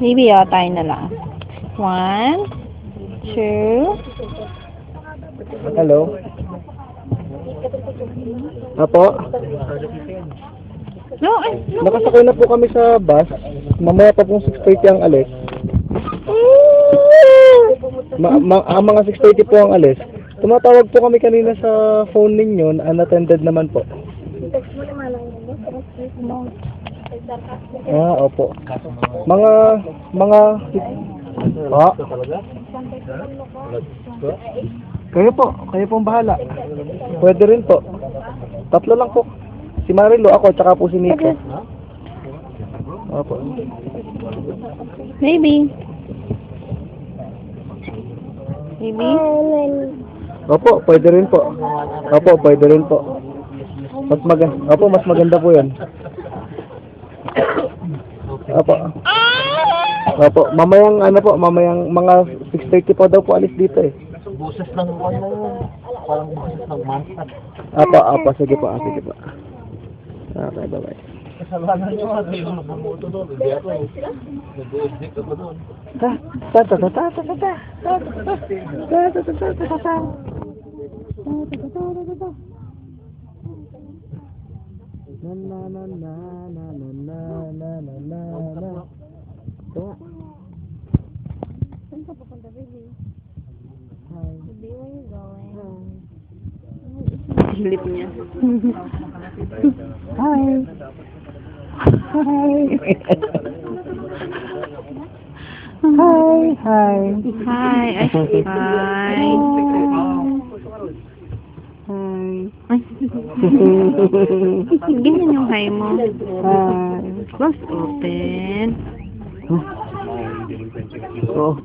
Maybe tayo na lang. 1, 2. Hello? Apo? No. Nakasakay na po kami sa bus. Mamaya pa pong 6:30 ang alis. Ang mga 6:30 po ang alis. Tumatawag po kami kanina sa phone ninyo, unattended naman po. Opo. Mga Kayo pong bahala. Pwede rin po. Tatlo lang po. Si Marilo, ako, tsaka po si Nico. Opo. Maybe. Opo, pwede rin po. Opo, pwede rin po. Mas maganda po 'yan. Opo. Opo, mamayang mga 6:30 po daw po alis dito eh. Boses ng ano, parang boses ng mansa. Opo, sige po. Okay, bye-bye. Kasalanan nyo mga kayo na bumuto doon. Hindi ako. Nag-exit ako doon. Saan ka papunta, baby? Baby, where you going? Silip niya. Hi. Ganyan yung hi mo. Close open. Oh.